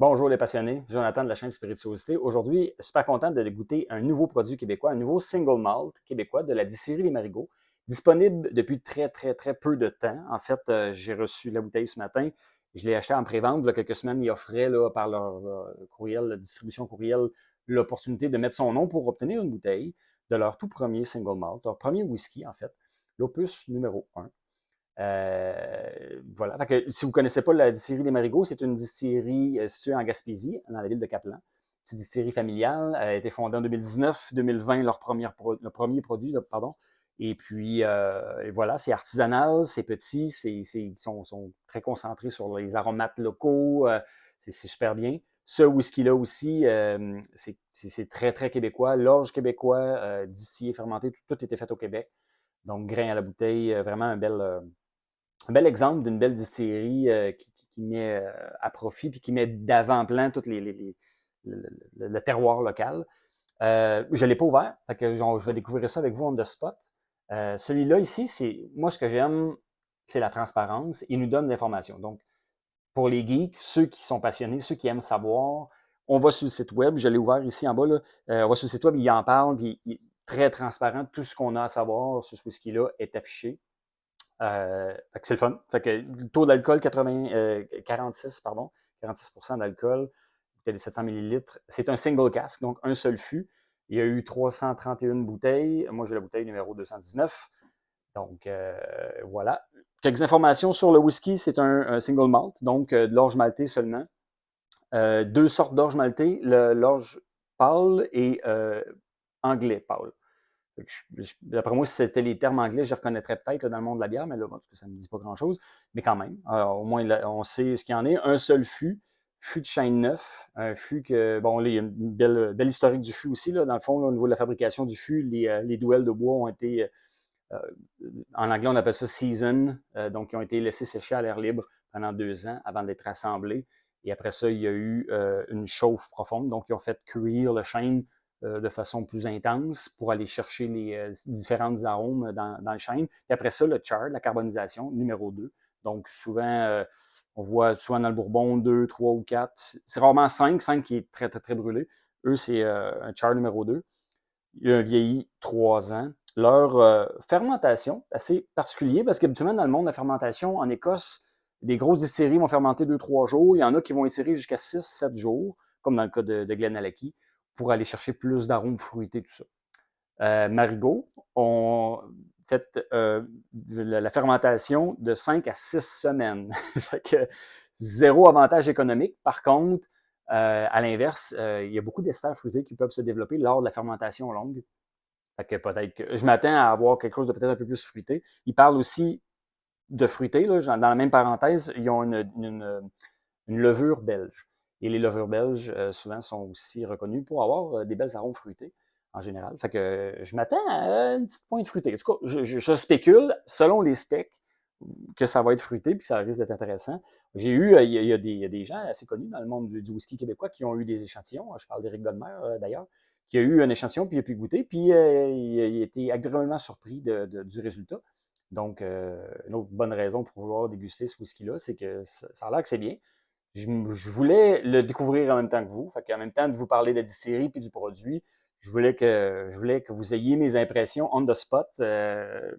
Bonjour les passionnés, Jonathan de la chaîne Spirituosité. Aujourd'hui, super content de goûter un nouveau produit québécois, un nouveau single malt québécois de la distillerie Les Marigots, disponible depuis très peu de temps. En fait, j'ai reçu la bouteille ce matin. Je l'ai acheté en pré-vente. Il y a quelques semaines, ils offraient là, par leur courriel, la distribution courriel, l'opportunité de mettre son nom pour obtenir une bouteille de leur tout premier single malt, leur premier whisky en fait, l'opus numéro 1. Voilà. Fait que, si vous ne connaissez pas la distillerie des Marigots, c'est une distillerie située en Gaspésie, dans la ville de Caplan. C'est une distillerie familiale. Elle a été fondée en 2019, 2020, le premier produit, là, pardon. Et puis, et voilà, c'est artisanal, c'est petit, ils sont très concentrés sur les aromates locaux. C'est super bien. Ce whisky-là aussi, c'est très québécois. L'orge québécois, distillé, fermenté, tout était fait au Québec. Donc, grain à la bouteille, vraiment un bel exemple d'une belle distillerie qui met à profit puis qui met d'avant-plan tout le terroir local. Je ne l'ai pas ouvert, fait que je vais découvrir ça avec vous on the spot. Celui-là ici, moi ce que j'aime, c'est la transparence. Il nous donne l'information. Donc, pour les geeks, ceux qui sont passionnés, ceux qui aiment savoir, on va sur le site web, je l'ai ouvert ici en bas, là, on va sur le site web, il en parle, puis il est très transparent. Tout ce qu'on a à savoir sur ce whisky-là est affiché. Fait que c'est le fun. Fait que le taux d'alcool, 46, pardon, 46% d'alcool, bouteille de 700 millilitres. C'est un single cask, donc un seul fût. Il y a eu 331 bouteilles. Moi, j'ai la bouteille numéro 219. Donc, voilà. Quelques informations sur le whisky. C'est un single malt, donc de l'orge maltée seulement. Deux sortes d'orge maltée, l'orge pâle et anglais pâle. D'après moi, si c'était les termes anglais, je les reconnaîtrais peut-être dans le monde de la bière, mais là, bon, ça ne me dit pas grand-chose. Mais quand même, au moins, on sait ce qu'il y en est. Un seul fût de chêne neuf, un fût que, bon, il y a une belle historique du fût aussi, là, dans le fond, là, au niveau de la fabrication du fût, les douelles de bois ont été, euh, en anglais, on appelle ça season, donc ils ont été laissés sécher à l'air libre pendant 2 ans avant d'être assemblés. Et après ça, il y a eu une chauffe profonde, donc ils ont fait cuire le chêne de façon plus intense pour aller chercher les différentes arômes dans le chêne. Et après ça, le char, la carbonisation, numéro 2. Donc souvent, on voit souvent dans le bourbon 2, 3 ou 4. C'est rarement 5 qui est très brûlé. Eux, c'est un char numéro 2. Il a vieilli 3 ans. Leur fermentation, assez particulier parce qu'habituellement, dans le monde de la fermentation, en Écosse, des grosses distilleries vont fermenter 2, 3 jours. Il y en a qui vont étirer jusqu'à 6, 7 jours, comme dans le cas de Glenallachie, pour aller chercher plus d'arômes fruités, tout ça. Marigot ont fait la fermentation de 5 à 6 semaines. Fait que zéro avantage économique. Par contre, à l'inverse, il y a beaucoup d'esters fruités qui peuvent se développer lors de la fermentation longue. Fait que peut-être que je m'attends à avoir quelque chose de peut-être un peu plus fruité. Il parle aussi de fruité, là, dans la même parenthèse, ils ont une levure belge. Et les levures belges, souvent, sont aussi reconnues pour avoir des belles arômes fruités, en général. Fait que je m'attends à une petite pointe fruitée. En tout cas, je spécule, selon les specs, que ça va être fruité puis que ça risque d'être intéressant. J'ai eu, il y a des gens assez connus dans le monde du whisky québécois qui ont eu des échantillons. Je parle d'Éric Godmer, d'ailleurs, qui a eu un échantillon puis il a pu goûter. Puis il a été agréablement surpris du résultat. Donc, une autre bonne raison pour vouloir déguster ce whisky-là, c'est que ça a l'air que c'est bien. Je voulais le découvrir en même temps que vous. Fait qu'en même temps de vous parler de la distillerie puis du produit, je voulais que vous ayez mes impressions on the spot,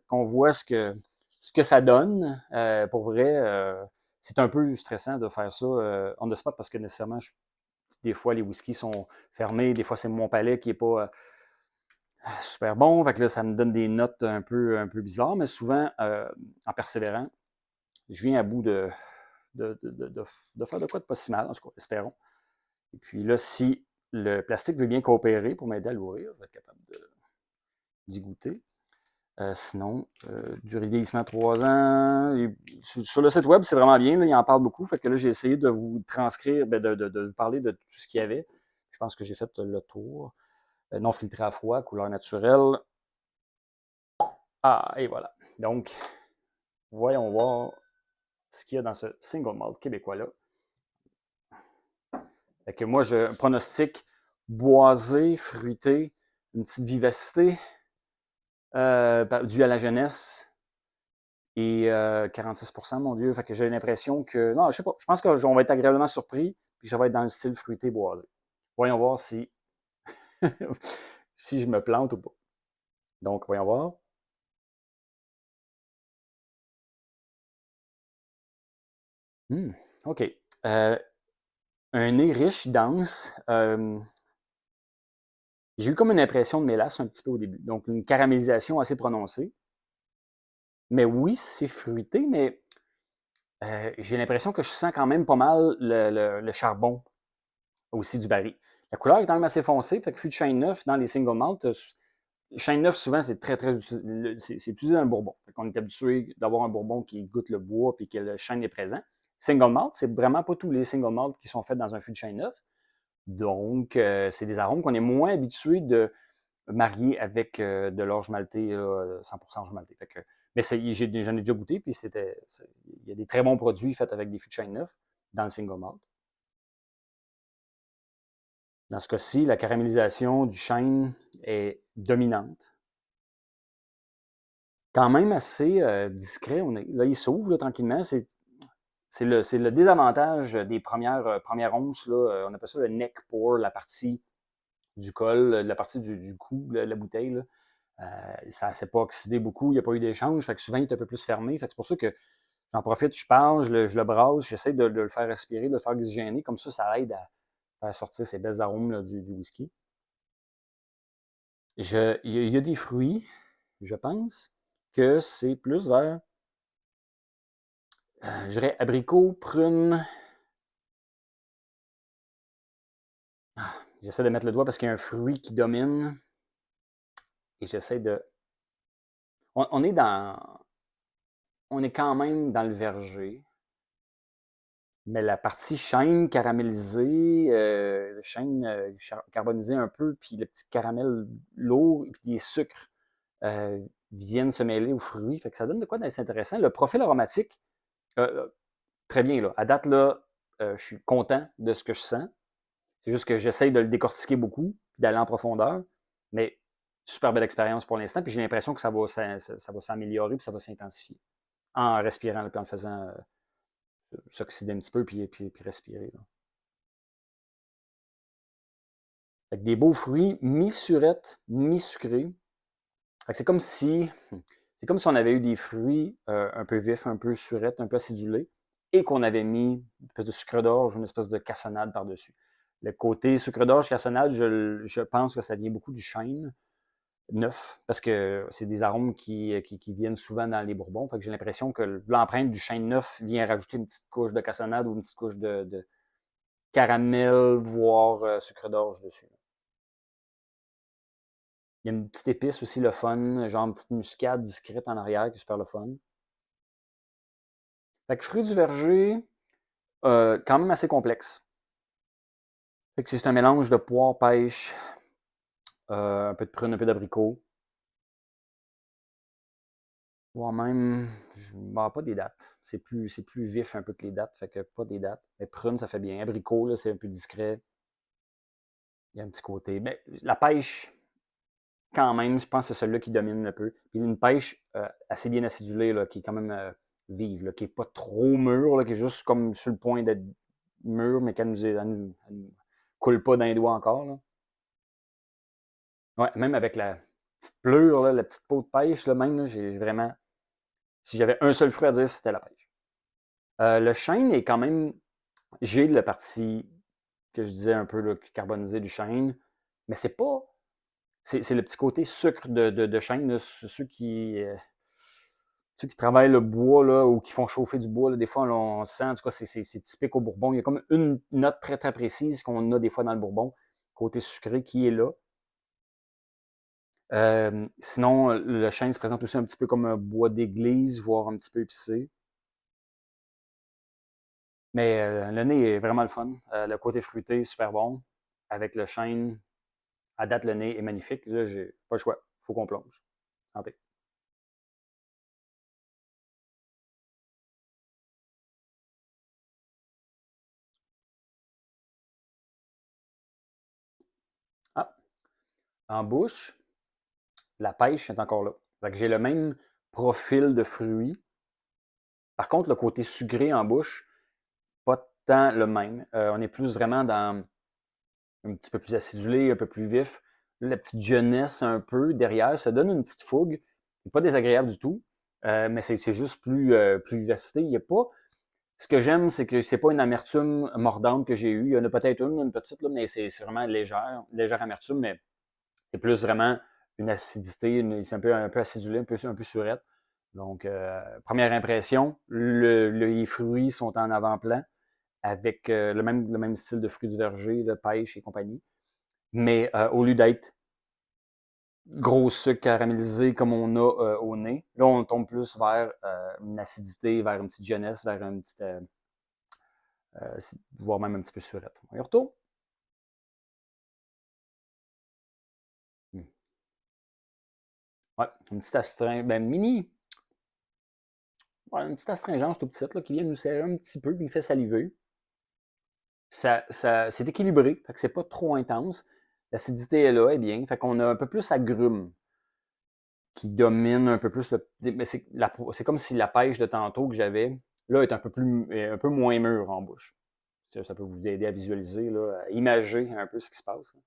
qu'on voit ce que ça donne. Pour vrai, c'est un peu stressant de faire ça on the spot parce que nécessairement, des fois, les whiskies sont fermés. Des fois, c'est mon palais qui n'est pas super bon. Fait que là, ça me donne des notes un peu bizarres, mais souvent, en persévérant, je viens à bout de faire de quoi de pas si mal, en tout cas, espérons. Et puis là, si le plastique veut bien coopérer pour m'aider à l'ouvrir, je vais être capable d'y goûter. Sinon, durée de vieillissement 3 ans. Sur le site web, c'est vraiment bien, là, il en parle beaucoup. Fait que là, j'ai essayé de vous transcrire, de vous parler de tout ce qu'il y avait. Je pense que j'ai fait le tour. Non filtré à froid, couleur naturelle. Ah, et voilà. Donc, voyons voir ce qu'il y a dans ce single malt québécois-là. Fait que moi, je pronostique boisé, fruité, une petite vivacité due à la jeunesse et 46%, mon Dieu. Fait que j'ai l'impression que... Non, je sais pas. Je pense qu'on va être agréablement surpris. puis ça va être dans le style fruité boisé. Voyons voir si, si je me plante ou pas. Donc, voyons voir. OK. Un nez riche, dense. J'ai eu comme une impression de mélasse un petit peu au début. Donc, une caramélisation assez prononcée. Mais oui, c'est fruité, mais j'ai l'impression que je sens quand même pas mal le charbon aussi du baril. La couleur est quand même assez foncée, fait que fût de chêne neuf dans les single malt, chêne neuf souvent c'est très c'est utilisé dans le bourbon. Fait qu'on est habitué d'avoir un bourbon qui goûte le bois puis que le chêne est présent. Single malt, c'est vraiment pas tous les single malt qui sont faits dans un fût de chêne neuf. Donc c'est des arômes qu'on est moins habitué de marier avec de l'orge maltais, 100% orge maltais. Fait que, mais j'en ai déjà goûté, puis il y a des très bons produits faits avec des fûts de chêne neuf dans le single malt. Dans ce cas-ci, la caramélisation du chêne est dominante. Quand même assez discret. Là, il s'ouvre là, tranquillement. C'est le désavantage des premières onces. Là, on appelle ça le neck pour, la partie du col, la partie du cou, la bouteille. Là. Ça ne s'est pas oxydé beaucoup, il n'y a pas eu d'échange. Fait que souvent, il est un peu plus fermé. Fait que c'est pour ça que j'en profite, je parle, je le brasse, j'essaie de le faire respirer, de le faire oxygéner. Comme ça aide à faire sortir ces belles arômes là, du whisky. Il y a des fruits, je pense, que c'est plus vers, je dirais, abricot, prune. J'essaie de mettre le doigt parce qu'il y a un fruit qui domine et j'essaie de. On est dans. On est quand même dans le verger, mais la partie chêne caramélisée, le chêne carbonisé un peu, puis le petit caramel lourd, et puis les sucres viennent se mêler aux fruits. Fait que ça donne de quoi d'assez intéressant. Le profil aromatique, euh, très bien, là. À date, là, je suis content de ce que je sens. C'est juste que j'essaye de le décortiquer beaucoup, d'aller en profondeur. Mais super belle expérience pour l'instant. Puis j'ai l'impression que ça va s'améliorer, puis ça va s'intensifier. En respirant, puis en le faisant s'oxyder un petit peu, puis respirer. Là. Avec des beaux fruits, mi-surette, mi-sucrés. C'est comme si on avait eu des fruits un peu vifs, un peu surettes, un peu acidulés, et qu'on avait mis une espèce de sucre d'orge, une espèce de cassonade par-dessus. Le côté sucre d'orge, cassonade, je pense que ça vient beaucoup du chêne neuf, parce que c'est des arômes qui viennent souvent dans les bourbons. Fait que j'ai l'impression que l'empreinte du chêne neuf vient rajouter une petite couche de cassonade ou une petite couche de caramel, voire sucre d'orge dessus. Il y a une petite épice aussi, le fun, genre une petite muscade discrète en arrière qui est super le fun. Fait que fruits du verger, quand même assez complexe. Fait que c'est un mélange de poire, pêche, un peu de prune, un peu d'abricot. Voire même, pas des dates. C'est plus vif un peu que les dates, fait que pas des dates. Mais prune, ça fait bien. Abricot, là, c'est un peu discret. Il y a un petit côté. Mais la pêche, quand même, je pense que c'est celui-là qui domine un peu. Puis une pêche assez bien acidulée, là, qui est quand même vive, là, qui n'est pas trop mûre, là, qui est juste comme sur le point d'être mûre, mais elle nous coule pas dans les doigts encore. Là. Ouais, même avec la petite pleure, là, la petite peau de pêche, là, même, là, j'ai vraiment. Si j'avais un seul fruit à dire, c'était la pêche. Le chêne est quand même. J'ai la partie que je disais un peu là, carbonisée du chêne, mais c'est pas. C'est le petit côté sucre de chêne, là, ceux qui travaillent le bois là, ou qui font chauffer du bois, là, des fois on sent, en tout cas c'est typique au Bourbon. Il y a comme une note très très précise qu'on a des fois dans le Bourbon, côté sucré qui est là. Sinon, le chêne se présente aussi un petit peu comme un bois d'église, voire un petit peu épicé. Mais le nez est vraiment le fun. Le côté fruité, super bon. Avec le chêne, à date, le nez est magnifique. Là, j'ai pas le choix. Faut qu'on plonge. Santé. Ah, en bouche, la pêche est encore là. Fait que j'ai le même profil de fruits. Par contre, le côté sucré en bouche, pas tant le même. On est plus vraiment dans un petit peu plus acidulé, un peu plus vif. Là, la petite jeunesse un peu derrière, ça donne une petite fougue. C'est pas désagréable du tout, mais c'est juste plus vivacité. Il y a pas. Ce que j'aime, c'est que c'est pas une amertume mordante que j'ai eue. Il y en a peut-être une petite, là, mais c'est vraiment légère amertume, mais c'est plus vraiment une acidité, c'est un peu acidulé, un peu surette. Donc, première impression, les fruits sont en avant-plan avec le même style de fruits du verger, de pêche et compagnie. Mais au lieu d'être gros sucre caramélisé comme on a au nez, là, on tombe plus vers une acidité, vers une petite jeunesse, vers une petite, voire même un petit peu surette. On y retourne. Hmm. Ouais, une petite astringente, ben mini, ouais, une petite astringence tout petite là, qui vient nous serrer un petit peu, qui nous fait saliver. C'est équilibré, fait que c'est pas trop intense. L'acidité est là, est bien. Fait qu'on a un peu plus agrumes qui domine un peu plus mais c'est comme si la pêche de tantôt que j'avais, là, est un peu moins mûre en bouche. Ça peut vous aider à visualiser, là, à imager un peu ce qui se passe. Là.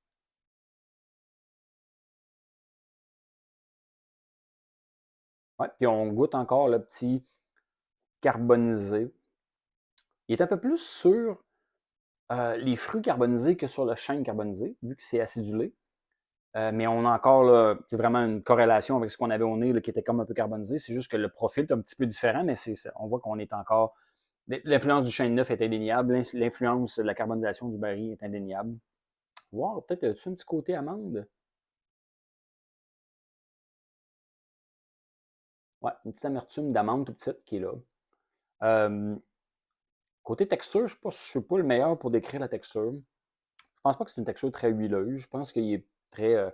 Ouais, puis on goûte encore le petit carbonisé. Il est un peu plus sur les fruits carbonisés que sur le chêne carbonisé, vu que c'est acidulé. Mais on a encore là, c'est vraiment une corrélation avec ce qu'on avait au nez là, qui était comme un peu carbonisé. C'est juste que le profil est un petit peu différent, mais on voit qu'on est encore. L'influence du chêne neuf est indéniable. L'influence de la carbonisation du baril est indéniable. Wow, peut-être as-tu un petit côté amande? Ouais, une petite amertume d'amande tout petite qui est là. Euh, Côté texture, je ne suis pas le meilleur pour décrire la texture. Je pense pas que c'est une texture très huileuse. Je pense qu'il est très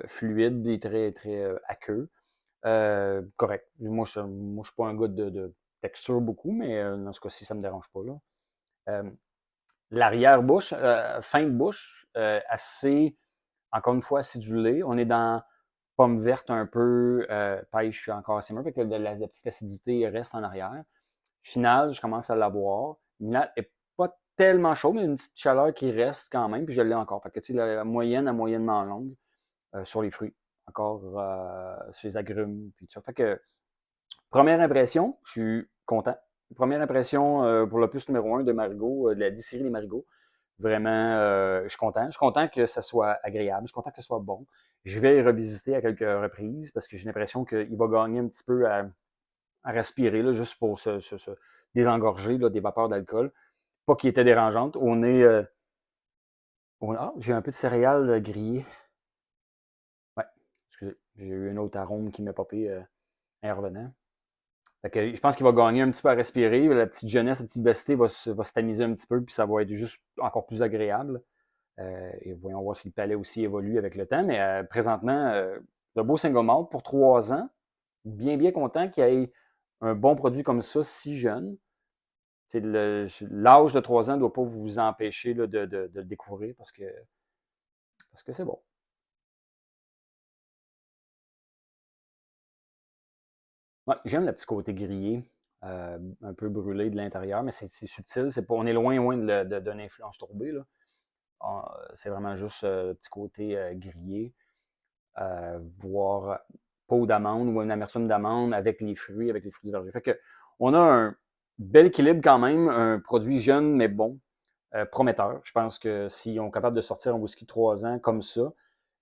fluide et très, très aqueux. Correct. Moi, je suis pas un gars de texture beaucoup, mais dans ce cas-ci, ça me dérange pas. Là. Euh, L'arrière-bouche, fin de bouche, assez, encore une fois, acidulée. On est dans pomme verte un peu, pêche encore assez mûr, fait que la petite acidité reste en arrière. Final, je commence à l'avoir. Final est pas tellement chaud, mais une petite chaleur qui reste quand même, puis je l'ai encore. Fait que tu sais, la moyenne à moyennement longue sur les fruits, encore sur les agrumes, puis tout ça. Fait que première impression, je suis content. Première impression pour l'opus numéro 1 de Marigot, de la distillerie des Marigots. Vraiment, je suis content. Je suis content que ça soit agréable. Je suis content que ce soit bon. Je vais revisiter à quelques reprises parce que j'ai l'impression qu'il va gagner un petit peu à respirer, là, juste pour se désengorger là, des vapeurs d'alcool. Pas qu'il était dérangeante. Ah, j'ai un peu de céréales grillées. Ouais, excusez. J'ai eu un autre arôme qui m'a popé en revenant. Fait que je pense qu'il va gagner un petit peu à respirer. La petite jeunesse, la petite vivacité va se tamiser un petit peu, puis ça va être juste encore plus agréable. Et voyons voir si le palais aussi évolue avec le temps. Mais présentement, le beau single malt pour 3 ans. Bien, bien content qu'il y ait un bon produit comme ça si jeune. L'âge de 3 ans ne doit pas vous empêcher là, de le découvrir parce que c'est bon. Ouais, j'aime le petit côté grillé, un peu brûlé de l'intérieur, mais c'est subtil. On est loin, loin d'une influence tourbée. Là. C'est vraiment juste le petit côté grillé, voire peau d'amande ou une amertume d'amande avec les fruits du verger. Fait que on a un bel équilibre quand même, un produit jeune mais bon, prometteur. Je pense que si on est capable de sortir un whisky de 3 ans comme ça,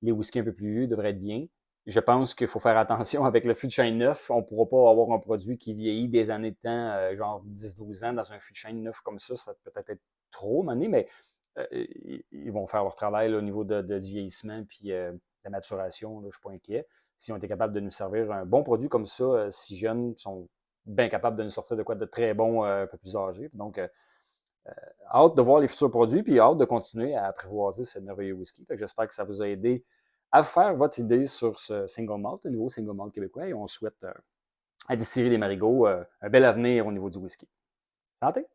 les whiskies un peu plus vieux devraient être bien. Je pense qu'il faut faire attention avec le fût de chêne neuf. On ne pourra pas avoir un produit qui vieillit des années de temps, genre 10-12 ans, dans un fût de chêne neuf comme ça peut peut-être être trop mané, mais ils vont faire leur travail là, au niveau du vieillissement puis de la maturation. Là, je ne suis pas inquiet. Si on était capable de nous servir un bon produit comme ça, si jeunes, ils sont bien capables de nous sortir de quoi de très bon un peu plus âgé. Donc, hâte de voir les futurs produits, puis hâte de continuer à apprivoiser ce merveilleux whisky. J'espère que ça vous a aidé à faire votre idée sur ce single malt, le nouveau single malt québécois, et on souhaite à Distillerie des Marigots un bel avenir au niveau du whisky. Santé!